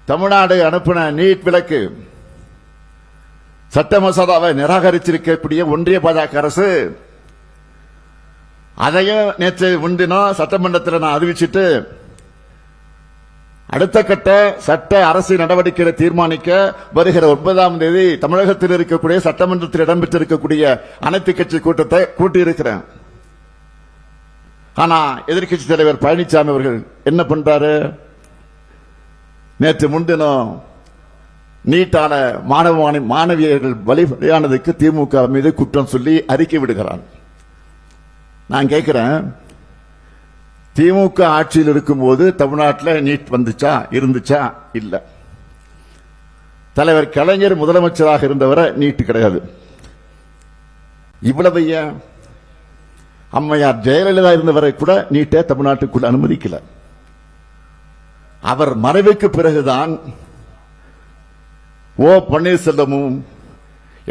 தமிழ்நாடு அனுப்பின நீட் விலக்கு சட்ட மசோதாவை நிராகரிச்சிருக்கக்கூடிய ஒன்றிய பாஜக அரசு அதையும் நேற்று முன்தினம் சட்டமன்றத்தில் நான் அறிவிச்சிட்டு அடுத்த கட்ட சட்ட அரசு நடவடிக்கைகளை தீர்மானிக்க வருகிற 9ஆம் தேதி தமிழகத்தில் இருக்கக்கூடிய சட்டமன்றத்தில் இடம்பெற்றிருக்கக்கூடிய அனைத்து கட்சி கூட்டத்தை கூட்டியிருக்கிறேன். ஆனா எதிர்கட்சி தலைவர் பழனிசாமி அவர்கள் என்ன பண்றாரு? நேற்று முன்தினம் நீட்டான மாணவியர்கள் வழியானதுக்கு திமுக மீது குற்றம் சொல்லி அறிக்கை விடுகிறார். நான் கேட்கிறேன், திமுக ஆட்சியில் இருக்கும்போது தமிழ்நாட்டில் நீட் வந்துச்சா, இருந்துச்சா? இல்ல. தலைவர் கலைஞர் முதலமைச்சராக இருந்தவரை நீட் கிடையாது. இவ்வளவு அம்மையார் ஜெயலலிதா இருந்தவரை கூட நீட்டை தமிழ்நாட்டுக்குள் அனுமதிக்கல. அவர் மறைவுக்கு பிறகுதான் ஓ பன்னீர்செல்வமும்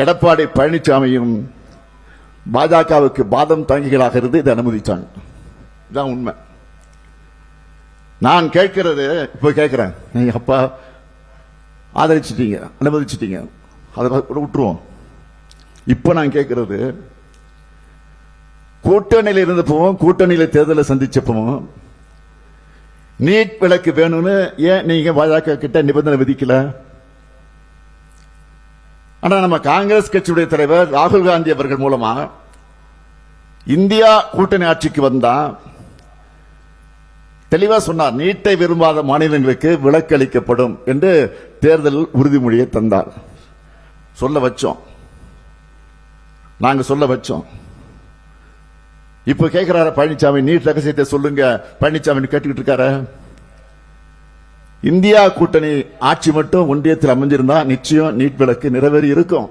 எடப்பாடி பழனிசாமியும் பாஜகவுக்கு பாதம் தாங்கிகளாக இருந்து இதை அனுமதிச்சாங்க. இதுதான் உண்மை. நான் கேட்கிறது, இப்ப கேட்கிறேன், நீங்க அப்பா ஆதரிச்சிட்டீங்க, அனுமதிச்சிட்டீங்க, அதை விட்டுருவோம். இப்ப நான் கேட்கிறது, கூட்டணியில் இருந்தப்பவும் கூட்டணியில் தேர்தலை சந்திச்சப்பவும் நீட் விலக்கு வேணும்னு ஏன் நீங்க பாஜக கிட்ட நிபந்தனை விதிக்கல? ஆனா நம்ம காங்கிரஸ் கட்சியுடைய தலைவர் ராகுல் காந்தி அவர்கள் மூலமா இந்தியா கூட்டணி ஆட்சிக்கு வந்தா தெளிவா சொன்னார், நீட்டை விரும்பாத மாநிலங்களுக்கு விலக்கு அளிக்கப்படும் என்று தேர்தல் உறுதிமொழியை தந்தார். சொல்ல வச்சோம், நாங்க சொல்ல வச்சோம். இப்ப கேட்கிறாரு பழனிசாமி, நீட் ரகசியத்தை சொல்லுங்க பழனிசாமி கேட்டுக்கிட்டு இருக்காரு. இந்தியா கூட்டணி ஆட்சி மட்டும் ஒன்றியத்தில் அமைஞ்சிருந்தா நிச்சயம் நீட் விலக்கு நிறைவேறி இருக்கும்.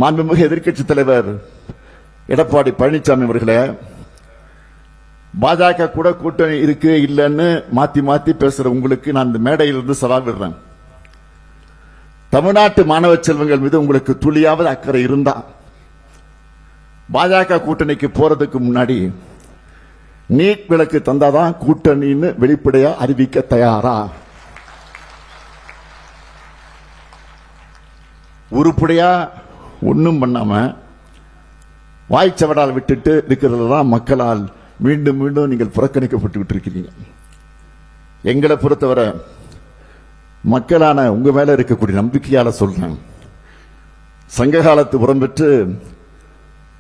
மாண்புமிகு எதிர்க்கட்சி தலைவர் எடப்பாடி பழனிசாமி அவர்களே, பாஜக கூட கூட்டணி இருக்கு இல்லன்னு மாத்தி மாத்தி பேசுற உங்களுக்கு நான் இந்த மேடையிலிருந்து சவால் விடுறேன். தமிழ்நாட்டு மாணவ செல்வங்கள் மீது உங்களுக்கு துளியாவது அக்கறை இருந்தா பாஜக கூட்டணிக்கு போறதுக்கு முன்னாடி நீட் விலக்கு தந்தாதான் கூட்டணின்னு வெளிப்படையா அறிவிக்க தயாரா? உருப்படியா ஒன்னும் பண்ணாம வாய்ச்சவடால் விட்டுட்டு இருக்கிறது தான் மக்களால் மீண்டும் மீண்டும் நீங்கள் புறக்கணிக்கப்பட்டு இருக்கிறீங்க. எங்களை பொறுத்தவரை மக்களான உங்க மேல இருக்கக்கூடிய நம்பிக்கையால சொல்றேன், சங்க காலத்து புறம்பெற்று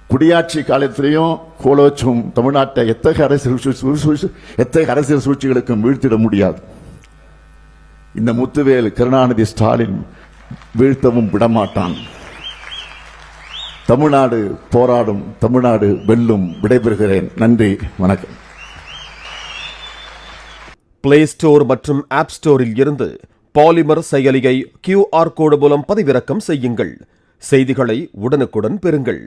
குடியாட்சி காலத்திலையும் கோலோச்சும் தமிழ்நாட்டை எத்தகைய அரசியல் சூழ்ச்சிகளுக்கும் வீழ்த்திட முடியாது. இந்த முத்துவேல் கருணாநிதி ஸ்டாலின் வீழ்த்தவும் விடமாட்டான். தமிழ்நாடு போராடும், தமிழ்நாடு வெல்லும். விடைபெறுகிறேன். நன்றி, வணக்கம். பிளே ஸ்டோர் மற்றும் ஆப் ஸ்டோரில் இருந்து பாலிமர் செயலியை QR கோடு மூலம் பதிவிறக்கம் செய்யுங்கள். செய்திகளை உடனுக்குடன் பெறுங்கள்.